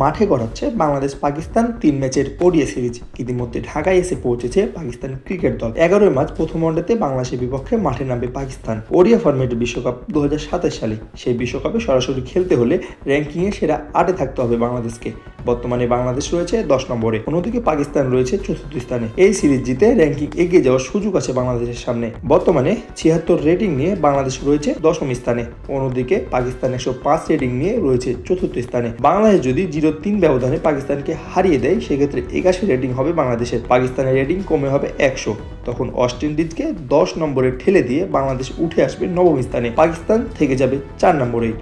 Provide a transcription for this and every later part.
মাঠে গড়াচ্ছে বাংলাদেশ পাকিস্তান ৩ ম্যাচের ওডিআই সিরিজ। ইতিমধ্যে ঢাকায় এসে পৌঁছেছে পাকিস্তান ক্রিকেট দল। ১১ মার্চ প্রথম ওয়ানডেতে বাংলাদেশের বিপক্ষে মাঠে নামবে পাকিস্তান। ওডিআই ফরম্যাটের বিশ্বকাপ ২০২৭ সালে। সেই বিশ্বকাপে সরাসরি খেলতে হলে র্যাঙ্কিংয়ে সেরা ৮-এ থাকতে হবে বাংলাদেশকে। বর্তমানে বাংলাদেশ রয়েছে ১০ নম্বরে, অন্যদিকে পাকিস্তান রয়েছে ৪র্থ স্থানে। এই সিরিজ জিতে র্যাঙ্কিং এগিয়ে যাওয়ার সুযোগ আছে বাংলাদেশের সামনে। বর্তমানে ৭৬ রেটিং নিয়ে বাংলাদেশ রয়েছে ১০ম স্থানে, অন্যদিকে পাকিস্তান ১০৫ রেটিং নিয়ে রয়েছে ৪র্থ স্থানে। বাংলাদেশ যদি 0-৩ ব্যবধানে পাকিস্তানকে হারিয়ে দেয়, সেক্ষেত্রে ৮১ রেটিং হবে বাংলাদেশের। পাকিস্তানের রেটিং কমে হবে ১০০। তখন ওয়েস্ট ইন্ডিজকে ১০ নম্বরে ঠেলে দিয়ে বাংলাদেশ উঠে আসবে ৯ম স্থানে। পাকিস্তান থেকে যাবে ৪ নম্বরেই।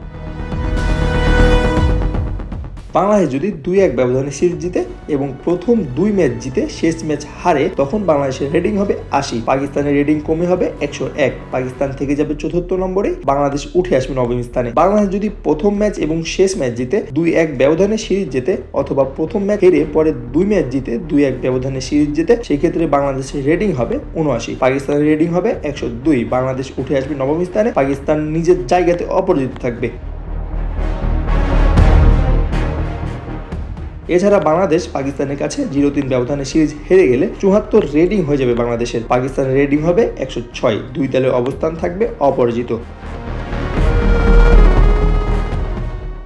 বাংলাদেশ যদি ২-১ ব্যবধানে সিরিজ জিতে এবং প্রথম ২ ম্যাচ জিতে শেষ ম্যাচ হারে, তখন বাংলাদেশের রেটিং হবে ৮০। পাকিস্তানের রেটিং কমে হবে ১০১। পাকিস্তান থেকে যাবে ৪র্থ নম্বরে, বাংলাদেশ উঠে আসবে ৯ম স্থানে। বাংলাদেশ যদি প্রথম ম্যাচ এবং শেষ ম্যাচ জিতে ২-১ ব্যবধানে সিরিজ জেতে, অথবা প্রথম ম্যাচ হেরে পরে ২ ম্যাচ জিতে ২-১ ব্যবধানে সিরিজ জেতে, সেক্ষেত্রে বাংলাদেশের রেটিং হবে ৭৯। পাকিস্তানের রেটিং হবে ১০২। বাংলাদেশ উঠে আসবে ৯ম স্থানে। পাকিস্তান নিজের জায়গাতে অপরাজিত থাকবে। এছাড়া বাংলাদেশ পাকিস্তানের কাছে 0-৩ ব্যবধানে সিরিজ হেরে গেলে ৭৪ রেটিং হয়ে যাবে বাংলাদেশের। পাকিস্তানের রেটিং হবে ১০৬। দুই দলের অবস্থান থাকবে অপরাজিত।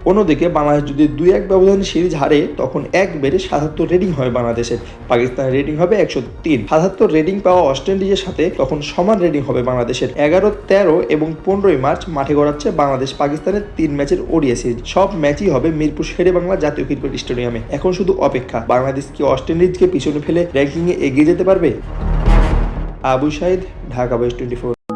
অন্যদিকে বাংলাদেশ যদি ২-১ ব্যবধানে সিরিজ হারে, তখন এক বেড়ে ৭৭ রেটিং হয় বাংলাদেশের। পাকিস্তানের রেটিং হবে ১০৩। ৭৭ রেটিং পাওয়া ওয়েস্ট ইন্ডিজের সাথে তখন সমান রেটিং হবে বাংলাদেশের। ১১, ১৩ এবং ১৫ মার্চ মাঠে গড়াচ্ছে বাংলাদেশ পাকিস্তানের ৩ ম্যাচের ওডিআই সিরিজ। সব ম্যাচই হবে মিরপুর শেরেবাংলা জাতীয় ক্রিকেট স্টেডিয়ামে। এখন শুধু অপেক্ষা, বাংলাদেশ কি ওয়েস্ট ইন্ডিজকে পিছনে ফেলে র্যাঙ্কিংয়ে এগিয়ে যেতে পারবে? আবু সাইদ, ঢাকা ওয়েস্ট 24।